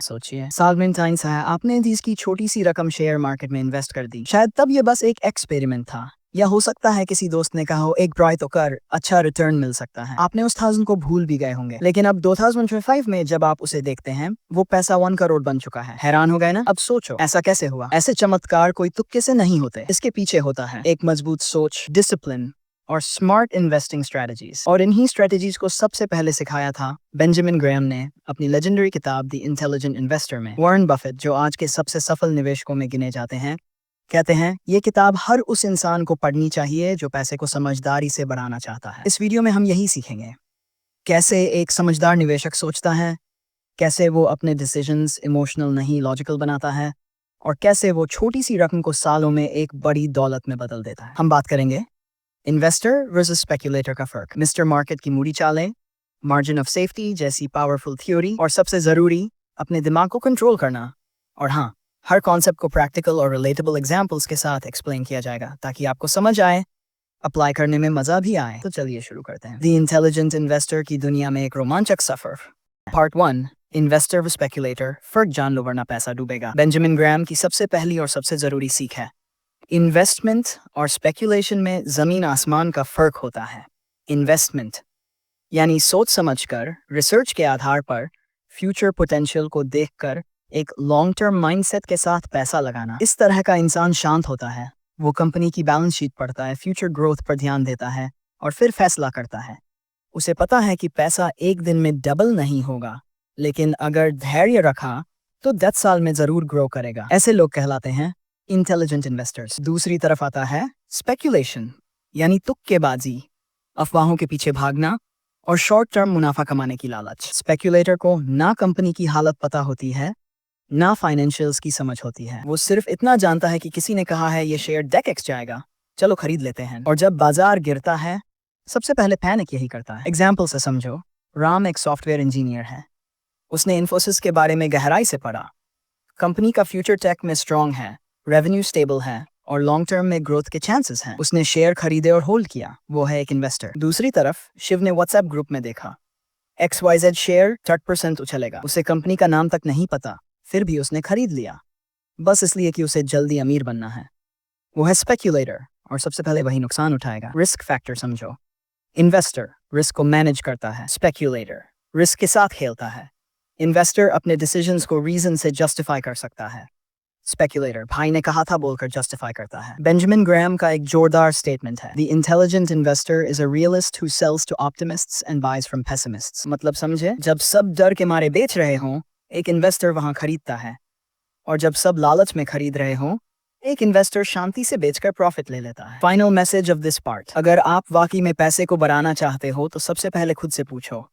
सोचिए, सालमेन टाइम्स है, आपने इसकी छोटी सी रकम शेयर मार्केट में इन्वेस्ट कर दी। शायद तब ये बस एक एक्सपेरिमेंट था, या हो सकता है किसी दोस्त ने कहा हो एक ट्राई तो कर, अच्छा रिटर्न मिल सकता है। आपने उस 1000 को भूल भी गए होंगे, लेकिन अब 2005 में जब आप उसे देखते हैं वो पैसा 1 करोड़ बन चुका है। हैरान हो गए ना? अब सोचो ऐसा कैसे हुआ। ऐसे चमत्कार कोई तुक्के से नहीं होते, इसके पीछे होता है एक मजबूत सोच, डिसिप्लिन और स्मार्ट इन्वेस्टिंग स्ट्रेटजीज। और इन्हीं स्ट्रेटजीज को सबसे पहले सिखाया था बेंजामिन ग्राहम ने अपनी लेजेंडरी किताब द इंटेलिजेंट इन्वेस्टर में। वॉरेन बफेट, जो आज के सबसे सफल निवेशकों में गिने जाते हैं, कहते हैं ये किताब हर उस इंसान को पढ़नी चाहिए जो पैसे को समझदारी से बढ़ाना चाहता है। इस वीडियो में हम यही सीखेंगे, कैसे एक समझदार निवेशक सोचता है, कैसे वो अपने डिसीजंस इमोशनल नहीं लॉजिकल बनाता है, और कैसे वो छोटी सी रकम को सालों में एक बड़ी दौलत में बदल देता है। हम बात करेंगे इन्वेस्टर वर्सेस स्पेक्युलेटर का फर्क, मिस्टर मार्केट की मूडी चालें, मार्जिन ऑफ सेफ्टी जैसी पावरफुल थ्योरी, और सबसे जरूरी अपने दिमाग को कंट्रोल करना। और हाँ, हर कॉन्सेप्ट को प्रैक्टिकल और रिलेटेबल एग्जांपल्स के साथ एक्सप्लेन किया जाएगा ताकि आपको समझ आए, अप्लाई करने में मजा भी आए। तो चलिए शुरू करते हैं। द इंटेलिजेंट इन्वेस्टर की दुनिया में एक रोमांचक सफर। पार्ट 1, इन्वेस्टर व स्पेक्युलेटर, फर्क जान लो वरना पैसा डूबेगा। बेंजामिन ग्राहम की सबसे पहली और सबसे जरूरी सीख है, इन्वेस्टमेंट और स्पेक्युलेशन में जमीन आसमान का फर्क होता है। इन्वेस्टमेंट यानी सोच समझकर, रिसर्च के आधार पर, फ्यूचर पोटेंशियल को देखकर एक लॉन्ग टर्म माइंडसेट के साथ पैसा लगाना। इस तरह का इंसान शांत होता है, वो कंपनी की बैलेंस शीट पढ़ता है, फ्यूचर ग्रोथ पर ध्यान देता है और फिर फैसला करता है। उसे पता है कि पैसा एक दिन में डबल नहीं होगा, लेकिन अगर धैर्य रखा तो 10 साल में जरूर ग्रो करेगा। ऐसे लोग कहलाते हैं इंटेलिजेंट इन्वेस्टर्स। दूसरी तरफ आता है स्पेक्यूलेशन, यानी तुक्केबाजी, अफवाहों के पीछे भागना और शॉर्ट टर्म मुनाफा कमाने की लालच। स्पेक्यूलेटर को ना कंपनी की हालत पता होती है, ना फाइनेंशियल्स की समझ होती है। वो सिर्फ इतना जानता है कि किसी ने कहा है ये शेयर 10x जाएगा, चलो खरीद लेते हैं। और जब बाजार गिरता है सबसे पहले पैनिक यही करता है। एग्जाम्पल से समझो, राम एक सॉफ्टवेयर इंजीनियर है, उसने इन्फोसिस के बारे में गहराई से पढ़ा। कंपनी का फ्यूचर टेक में स्ट्रॉन्ग है, रेवेन्यू स्टेबल है और लॉन्ग टर्म में ग्रोथ के चांसेस हैं। उसने शेयर खरीदे और होल्ड किया, वो है एक इन्वेस्टर। दूसरी तरफ शिव ने व्हाट्सएप ग्रुप में देखा XYZ शेयर 30% उछलेगा, उसे कंपनी का नाम तक नहीं पता, फिर भी उसने खरीद लिया, बस इसलिए कि उसे जल्दी अमीर बनना है। वो है स्पेक्युलेटर और सबसे पहले वही नुकसान उठाएगा। रिस्क फैक्टर समझो, इन्वेस्टर रिस्क को मैनेज करता है, स्पेक्युलेटर रिस्क के साथ खेलता है। इन्वेस्टर अपने डिसीजंस को रीजन से जस्टिफाई कर सकता है, स्पेक्युलेटर भाई ने कहा था बोलकर जस्टिफाई करता है। बेंजामिन ग्राहम का एक जोरदार स्टेटमेंट है, the intelligent investor is a realist who sells to optimists and buys from pessimists. मतलब समझे, जब सब डर के मारे बेच रहे हों एक इन्वेस्टर वहां खरीदता है, और जब सब लालच में खरीद रहे हों एक इन्वेस्टर शांति से बेचकर प्रॉफिट ले लेता है। Final message of this part, अगर आप वाकई में पैसे को बढ़ाना चाहते हो तो सबसे पहले खुद से पूछो,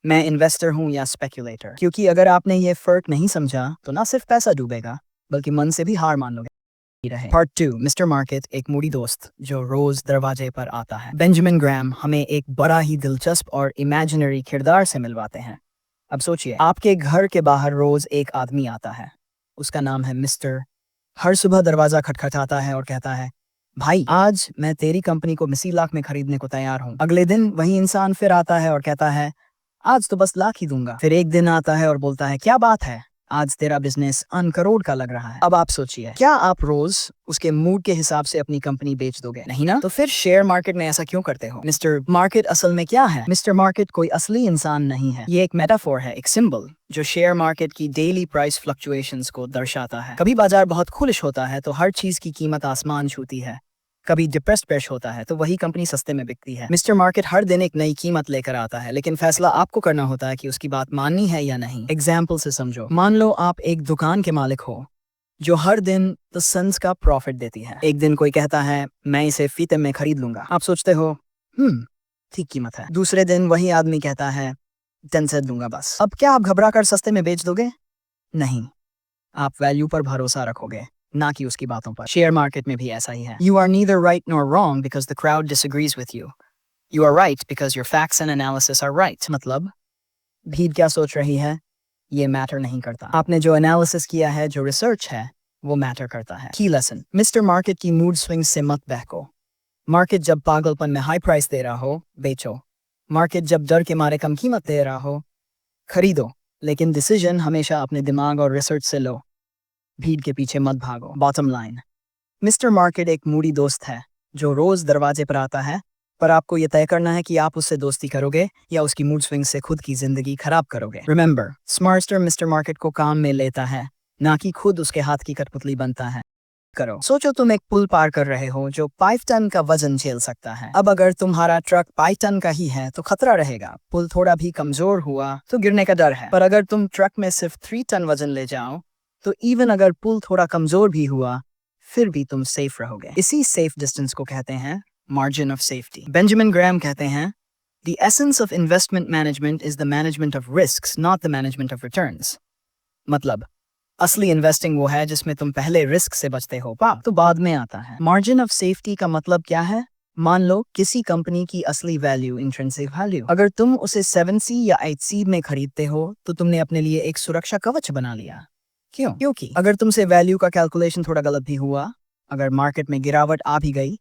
मैं इन्वेस्टर हूं या स्पेक्युलेटर? क्योंकि अगर आपने ये फर्क नहीं समझा तो ना सिर्फ पैसा डूबेगा बल्कि मन से भी हार मान लोगे। पार्ट 2, मिस्टर मार्केट एक मूडी दोस्त जो रोज दरवाजे पर आता है। बेंजामिन ग्राहम हमें एक बड़ा ही दिलचस्प और इमेजिनरी किरदार से मिलवाते हैं। अब सोचिए, आपके घर के बाहर रोज एक आदमी आता है, उसका नाम है मिस्टर। हर सुबह दरवाजा खटखटाता है और कहता है, भाई आज मैं तेरी कंपनी को $80 लाख में खरीदने को तैयार हूँ। अगले दिन वही इंसान फिर आता है और कहता है, आज तो बस लाख ही दूंगा। फिर एक दिन आता है और बोलता है, क्या बात है, आज तेरा बिजनेस अन करोड़ का लग रहा है। अब आप सोचिए, क्या आप रोज उसके मूड के हिसाब से अपनी कंपनी बेच दोगे? नहीं ना? तो फिर शेयर मार्केट में ऐसा क्यों करते हो? मिस्टर मार्केट असल में क्या है? मिस्टर मार्केट कोई असली इंसान नहीं है, ये एक मेटाफोर है, एक सिंबल जो शेयर मार्केट की डेली प्राइस फ्लक्चुएशंस को दर्शाता है। कभी बाजार बहुत खुश होता है तो हर चीज की कीमत आसमान छूती है, कभी डिप्रेस्ड क्रैश होता है तो वही कंपनी सस्ते में बिकती है। मिस्टर मार्केट हर दिन एक नई कीमत लेकर आता है, लेकिन फैसला आपको करना होता है कि उसकी बात माननी है या नहीं। एग्जाम्पल से समझो, मान लो आप एक दुकान के मालिक हो जो हर दिन द सन्स का प्रॉफिट देती है। एक दिन कोई कहता है, मैं इसे फीते में खरीद लूंगा। आप सोचते हो ठीक कीमत है। दूसरे दिन वही आदमी कहता है 10 से दूंगा बस। अब क्या आप घबरा कर सस्ते में बेच दोगे? नहीं, आप वैल्यू पर भरोसा रखोगे, ना कि उसकी बातों पर। शेयर मार्केट में भी ऐसा ही है। You are neither right nor wrong because the crowd disagrees with you. You are right because your facts and analysis are right. मतलब भीड़ क्या सोच रही है ये मैटर नहीं करता, आपने जो एनालिसिस किया है, जो रिसर्च है, वो मैटर करता है। की लेसन, मिस्टर मार्केट की मूड स्विंग से मत बहको। मार्केट जब पागलपन में हाई प्राइस दे रहा हो बेचो, मार्केट जब डर के मारे कम कीमत दे रहा हो खरीदो। लेकिन डिसीजन हमेशा अपने दिमाग और रिसर्च से लो, भीड़ के पीछे मत भागो। बॉटम लाइन, मिस्टर मार्केट एक मूडी दोस्त है जो रोज दरवाजे पर आता है, पर आपको यह तय करना है कि आप उससे दोस्ती करोगे या उसकी मूड स्विंग से खुद की जिंदगी खराब करोगे। रिमेंबर, स्मार्टस्टर मिस्टर मार्केट को काम में लेता है, ना कि खुद उसके हाथ की कठपुतली बनता है। करो, सोचो तुम एक पुल पार कर रहे हो जो 5 टन का वजन झेल सकता है। अब अगर तुम्हारा ट्रक 5 टन का ही है तो खतरा रहेगा, पुल थोड़ा भी कमजोर हुआ तो गिरने का डर है। पर अगर तुम ट्रक में सिर्फ 3 टन वजन ले जाओ तो इवन अगर पुल थोड़ा कमजोर भी हुआ फिर भी तुम सेफ रहोगे। इसी सेफ डिस्टेंस को कहते हैं margin of safety. Benjamin Graham कहते हैं, The essence of investment management is the management of risks, not the management of returns. मतलब असली इन्वेस्टिंग वो है जिसमें तुम पहले रिस्क से बचते हो, तो बाद में आता है मार्जिन ऑफ सेफ्टी। का मतलब क्या है? मान लो किसी कंपनी की असली वैल्यू, इंट्रिंसिक वैल्यू, अगर तुम उसे 7C या 8C में खरीदते हो तो तुमने अपने लिए एक सुरक्षा कवच बना लिया। क्यों? क्योंकि अगर तुमसे वैल्यू का कैलकुलेशन थोड़ा गलत भी हुआ, अगर मार्केट में गिरावट आ भी गई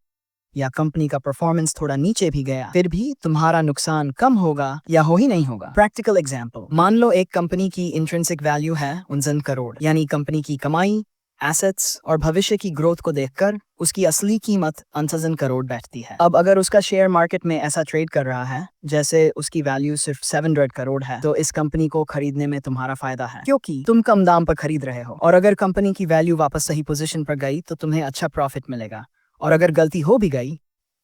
या कंपनी का परफॉर्मेंस थोड़ा नीचे भी गया, फिर भी तुम्हारा नुकसान कम होगा या हो ही नहीं होगा। प्रैक्टिकल एग्जांपल, मान लो एक कंपनी की इंट्रिंसिक वैल्यू है 49 करोड़, यानी कंपनी की कमाई, एसेट्स और भविष्य की ग्रोथ को देखकर उसकी असली कीमत 49 करोड़ बैठती है। अब अगर उसका शेयर मार्केट में ऐसा ट्रेड कर रहा है जैसे उसकी वैल्यू सिर्फ 700 करोड़ है, तो इस कंपनी को खरीदने में तुम्हारा फायदा है क्योंकि तुम कम दाम पर खरीद रहे हो। और अगर कंपनी की वैल्यू वापस सही पोजीशन पर गई तो तुम्हें अच्छा प्रॉफिट मिलेगा, और अगर गलती हो भी गई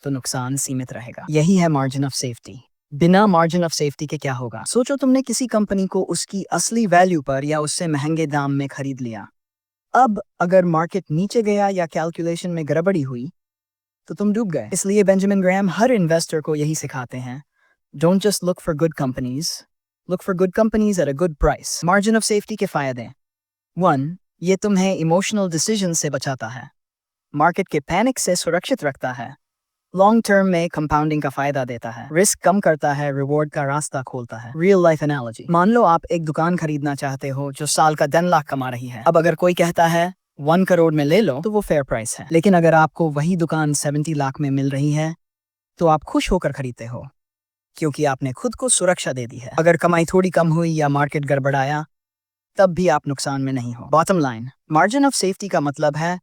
तो नुकसान सीमित रहेगा। यही है मार्जिन ऑफ सेफ्टी। बिना मार्जिन ऑफ सेफ्टी के क्या होगा? सोचो तुमने किसी कंपनी को उसकी असली वैल्यू पर या उससे महंगे दाम में खरीद लिया। अब अगर मार्केट नीचे गया या कैलकुलेशन में गड़बड़ी हुई तो तुम डूब गए। इसलिए बेंजामिन ग्राहम हर इन्वेस्टर को यही सिखाते हैं, don't just look for good companies, look for good companies at a good price. Margin of safety के फायदे: 1. ये तुम्हें इमोशनल डिसीजन से बचाता है, मार्केट के पैनिक से सुरक्षित रखता है, लॉन्ग टर्म में कंपाउंडिंग का फायदा देता है, रिस्क कम करता है, रिवॉर्ड का रास्ता खोलता है। रियल लाइफ एनालॉजी, मान लो आप एक दुकान खरीदना चाहते हो जो साल का 10 लाख कमा रही है। अब अगर कोई कहता है 1 करोड़ में ले लो तो वो फेयर प्राइस है, लेकिन अगर आपको वही दुकान 70 लाख में मिल रही है तो आप खुश होकर खरीदते हो क्योंकि आपने खुद को सुरक्षा दे दी है। अगर कमाई थोड़ी कम हुई या मार्केट गड़बड़ाया तब भी आप नुकसान में नहीं हो। Bottom line, margin of safety का मतलब है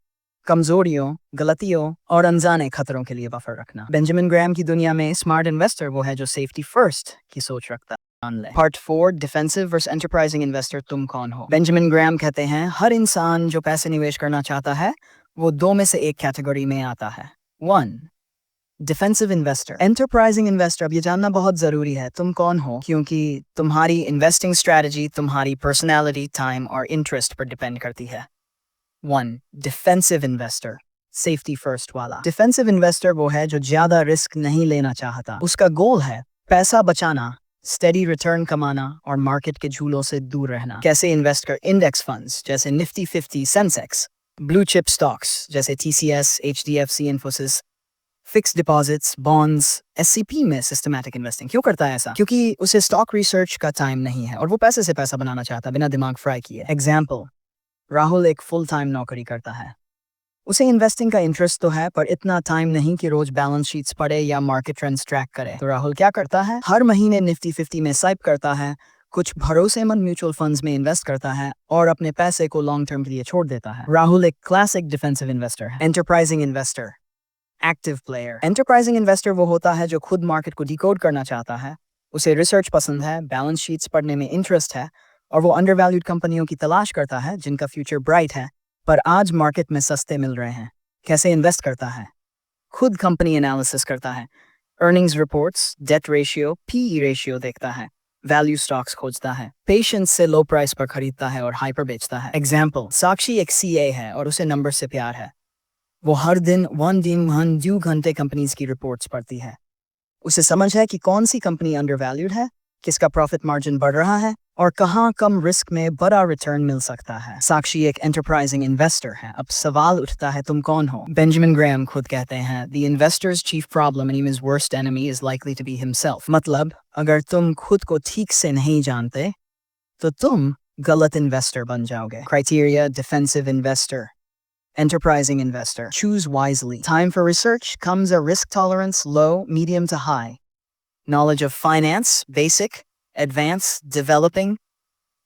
कमजोरियों, गलतियों और अनजाने खतरों के लिए बफर रखना। बेंजामिन ग्राहम की दुनिया में स्मार्ट इन्वेस्टर वो है जो सेफ्टी फर्स्ट की सोच रखता है। Part 4, defensive versus enterprising investor, तुम कौन हो? बेंजामिन ग्राहम कहते हैं, हर इंसान जो पैसे निवेश करना चाहता है वो 2 में से एक कैटेगरी में आता है। 1. Defensive investor, enterprising investor. अब ये जानना बहुत जरूरी है तुम कौन हो, क्योंकि तुम्हारी इन्वेस्टिंग स्ट्रेटजी तुम्हारी पर्सनैलिटी, टाइम और इंटरेस्ट पर डिपेंड करती है। 1. डिफेंसिव इन्वेस्टर, सेफ्टी फर्स्ट वाला। डिफेंसिव इन्वेस्टर वो है जो ज्यादा रिस्क नहीं लेना चाहता। उसका गोल है पैसा बचाना, स्टेडी रिटर्न कमाना और मार्केट के झूलों से दूर रहना। कैसे इन्वेस्ट कर? इंडेक्स फंड्स जैसे Nifty 50, Sensex, blue chip stocks जैसे TCS, HDFC, Infosys, fix deposits, bonds, SCP में सिस्टमैटिक इन्वेस्टिंग। क्यों करता है ऐसा? क्योंकि उसे स्टॉक रिसर्च का टाइम नहीं है और वो पैसे से पैसा बनाना चाहता बिना दिमाग फ्राई किए। एग्जाम्पल, राहुल एक फुल टाइम नौकरी करता है, उसे इन्वेस्टिंग का इंटरेस्ट तो है पर इतना टाइम नहीं कि रोज बैलेंस शीट्स पढ़े या मार्केट ट्रेंड्स ट्रैक करे। तो राहुल क्या करता है? हर महीने निफ्टी 50 में स्वाइप करता है, कुछ भरोसेमंद म्यूचुअल फंड्स में इन्वेस्ट करता है और अपने पैसे को लॉन्ग टर्म के लिए छोड़ देता है। राहुल एक क्लासिक डिफेंसिव इन्वेस्टर है। Enterprising investor, active player. Enterprising investor वो होता है जो खुद मार्केट को डिकोड करना चाहता है, उसे रिसर्च पसंद है, बैलेंस शीट्स पढ़ने में इंटरेस्ट है और वो अंडरवैल्यूड कंपनियों की तलाश करता है जिनका फ्यूचर ब्राइट है पर आज मार्केट में सस्ते मिल रहे हैं। कैसे इन्वेस्ट करता है? खुद कंपनी एनालिसिस करता है, earnings reports, debt ratio, PE ratio देखता है, वैल्यू स्टॉक्स खोजता है, पेशेंस से लो प्राइस पर खरीदता है और हाई पर बेचता है। एग्जाम्पल, साक्षी एक CA है और उसे नंबर से प्यार है। वो हर दिन 2 घंटे कंपनीज की रिपोर्ट्स पढ़ती है। उसे समझ है कि कौन सी कंपनी अंडरवैल्यूड है, किसका प्रॉफिट मार्जिन बढ़ रहा है और कहाँ कम रिस्क में बड़ा रिटर्न मिल सकता है। साक्षी एक एंटरप्राइजिंग इन्वेस्टर है। अब सवाल उठता है तुम कौन हो? बेंजामिन ग्राहम खुद कहते हैं, The investor's chief problem and his worst enemy is likely to be himself। मतलब अगर तुम खुद को ठीक से नहीं जानते तो तुम गलत इन्वेस्टर बन जाओगे। Criteria: defensive investor, enterprising investor. Choose wisely. Time for research comes a risk tolerance low, medium to high. Knowledge of finance, basic, advanced, developing.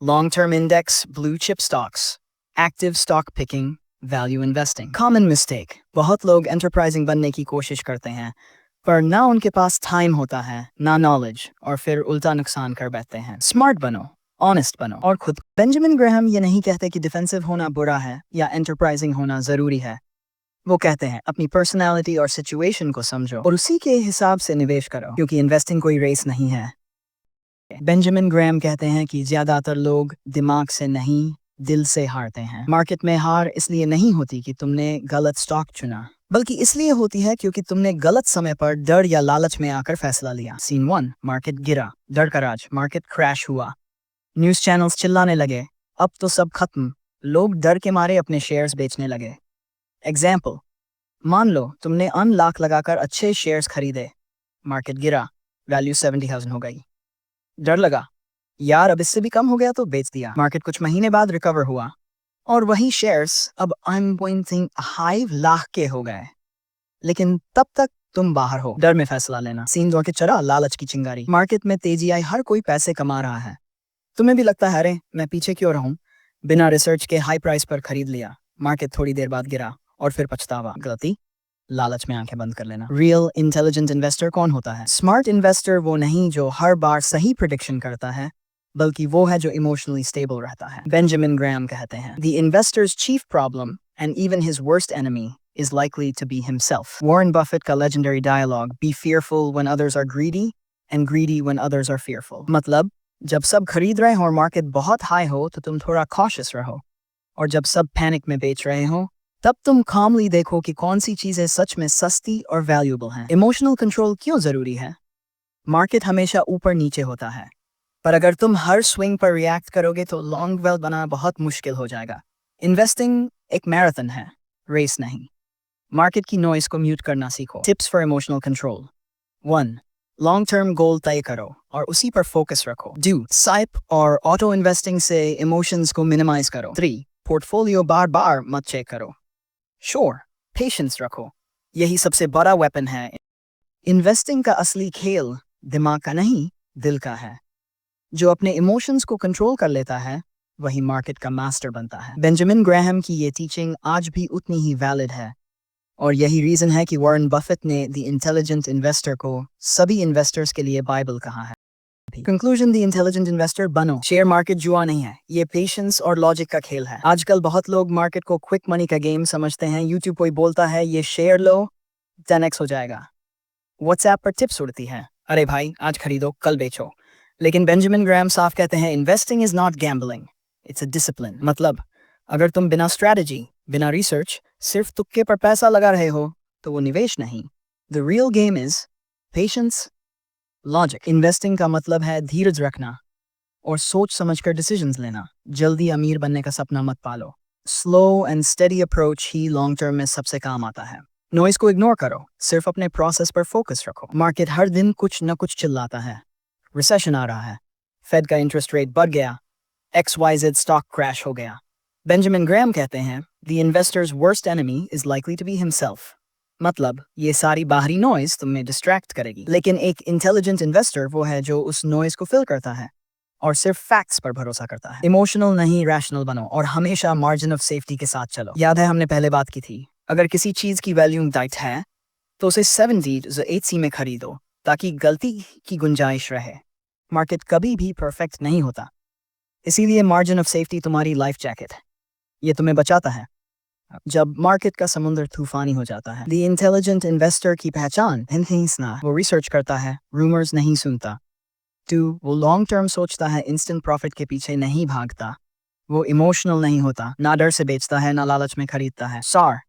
long-term index, blue chip stocks, active stock picking, value investing. Common mistake, बहुत लोग enterprising बनने की कोशिश करते हैं पर ना उनके पास टाइम होता है ना नॉलेज और फिर उल्टा नुकसान कर बैठते हैं। स्मार्ट बनो, ऑनेस्ट बनो और खुद। बेंजामिन ग्राहम ये नहीं कहते कि डिफेंसिव होना बुरा है या एंटरप्राइजिंग होना जरूरी है। वो कहते हैं अपनी पर्सनालिटी और सिचुएशन को समझो और उसी के हिसाब से निवेश करो, क्योंकि इन्वेस्टिंग कोई रेस नहीं है। बेंजामिन ग्राहम कहते हैं कि ज्यादातर लोग दिमाग से नहीं दिल से हारते हैं। मार्केट में हार इसलिए नहीं होती कि तुमने गलत स्टॉक चुना, बल्कि इसलिए होती है क्योंकि तुमने गलत समय पर डर या लालच में आकर फैसला लिया। सीन 1, मार्केट गिरा, डर का राज, मार्केट क्रैश हुआ, न्यूज़ चैनल्स चिल्लाने लगे, अब तो सब खत्म, लोग डर के मारे अपने शेयर्स बेचने लगे। एग्जाम्पल, मान लो तुमने लाख लगाकर अच्छे शेयर्स खरीदे, मार्केट गिरा, वैल्यू 70,000 हो गई, डर लगा यार अब इससे भी कम हो गया तो बेच दिया। मार्केट कुछ महीने बाद रिकवर हुआ और वही शेयर्स अब 5 लाख के हो गए, लेकिन तब तक तुम बाहर हो। डर में फैसला लेना। सीन 2 के चढ़ा लालच की चिंगारी, मार्केट में तेजी आई, हर कोई पैसे कमा रहा है, तुम्हें भी लगता है अरे मैं पीछे क्यों रहूं, बिना रिसर्च के हाई प्राइस पर खरीद लिया, मार्केट थोड़ी देर बाद गिरा और फिर पछतावा। गलती, लालच में आंखें बंद कर लेना। रियल इंटेलिजेंट इन्वेस्टर कौन होता है? स्मार्ट इन्वेस्टर वो नहीं जो हर बार सही प्रेडिक्शन करता है, बल्कि वो है जो इमोशनली स्टेबल रहता है। बेंजामिन ग्राहम कहते हैं, The investor's chief problem and even his worst enemy is likely to be himself. Warren Buffett का legendary dialogue, be fearful when others are greedy and greedy when others are fearful. मतलब जब सब खरीद रहे हो और मार्केट बहुत high हो तो तुम थोड़ा cautious रहो, और जब सब पैनिक में बेच रहे हो तब तुम calmly देखो कि कौन सी चीजें सच में सस्ती और वैल्यूएबल हैं। इमोशनल कंट्रोल क्यों जरूरी है? मार्केट हमेशा ऊपर नीचे होता है, पर अगर तुम हर स्विंग पर रिएक्ट करोगे तो लॉन्ग वेल्थ बनाना बहुत मुश्किल हो जाएगा। इन्वेस्टिंग एक मैराथन है, रेस नहीं। मार्केट की नॉइस को म्यूट करना सीखो। Tips for emotional control. 1, long term goal तय करो और उसी पर फोकस रखो। 2, साइप और ऑटो इन्वेस्टिंग से इमोशंस को मिनिमाइज करो। 3, पोर्टफोलियो बार बार मत चेक करो। श्योर, पेशेंस रखो, यही सबसे बड़ा वेपन है। इन्वेस्टिंग का असली खेल दिमाग का नहीं दिल का है। जो अपने इमोशंस को कंट्रोल कर लेता है वही मार्केट का मास्टर बनता है। बेंजामिन ग्राहम की ये टीचिंग आज भी उतनी ही वैलिड है और यही रीजन है कि वॉरेन बफेट ने द इंटेलिजेंट इन्वेस्टर को सभी इन्वेस्टर्स के लिए बाइबल कहा है। कंक्लूजन, द इंटेलिजेंट इन्वेस्टर बनो। शेयर मार्केट जुआ नहीं है, ये पेशेंस और लॉजिक का खेल है। आजकल बहुत लोग मार्केट को क्विक मनी का गेम समझते हैं। यूट्यूब कोई बोलता है ये शेयर लो 10x हो जाएगा, व्हाट्सएप पर टिप्स उड़ती है, अरे भाई आज खरीदो कल बेचो। लेकिन बेंजामिन ग्राहम साफ कहते हैं investing is not gambling, it's a discipline. मतलब अगर तुम बिना स्ट्रैटेजी, बिना रिसर्च, सिर्फ तुक्के पर पैसा लगा रहे हो तो वो निवेश नहीं। The real game is patience, logic. Investing का मतलब है धीरज रखना और सोच समझकर डिसीजंस लेना। जल्दी अमीर बनने का सपना मत पालो। Slow and steady approach he long term में सबसे काम आता है। नॉइस को इग्नोर करो, सिर्फ अपने प्रोसेस पर फोकस रखो। मार्केट हर दिन कुछ न कुछ चिल्लाता है, रिसेशन आ रहा है, फेड का इंटरेस्ट रेट बढ़ गया, XYZ स्टॉक क्रैश हो गया। बेंजामिन ग्राहम कहते हैं the investor's worst enemy is likely to be himself. मतलब ये सारी बाहरी नॉइज तुम्हें डिस्ट्रैक्ट करेगी, लेकिन एक इंटेलिजेंट इन्वेस्टर वो है जो उस नॉइज को फिल करता है और सिर्फ फैक्ट्स पर भरोसा करता है। इमोशनल नहीं, रैशनल बनो और हमेशा मार्जिन ऑफ सेफ्टी के साथ चलो। याद है हमने पहले बात की थी, अगर किसी चीज की वैल्यू टाइट है तो उसे 70 में खरीदो ताकि गलती की गुंजाइश रहे। मार्केट कभी भी परफेक्ट नहीं होता, इसीलिए मार्जिन ऑफ सेफ्टी तुम्हारी लाइफ जैकेट है, ये तुम्हें बचाता है जब मार्केट का समुद्र तूफानी हो जाता है। द इंटेलिजेंट इन्वेस्टर की पहचान हिंसना, वो रिसर्च करता है, रूमर्स नहीं सुनता। 2, वो लॉन्ग टर्म सोचता है, इंस्टेंट प्रॉफिट के पीछे नहीं भागता। वो इमोशनल नहीं होता, ना डर से बेचता है ना लालच में खरीदता है। सार,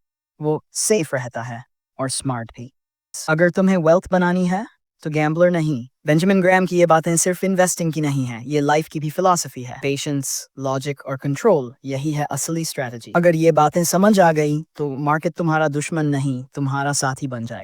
वो सेफ रहता है और स्मार्ट भी। अगर तुम्हें वेल्थ बनानी है तो गैम्बलर नहीं। बेंजामिन ग्राहम की ये बातें सिर्फ इन्वेस्टिंग की नहीं है, ये लाइफ की भी फिलॉसफी है। पेशेंस, लॉजिक और कंट्रोल, यही है असली स्ट्रेटजी। अगर ये बातें समझ आ गई तो मार्केट तुम्हारा दुश्मन नहीं, तुम्हारा साथी बन जाएगा।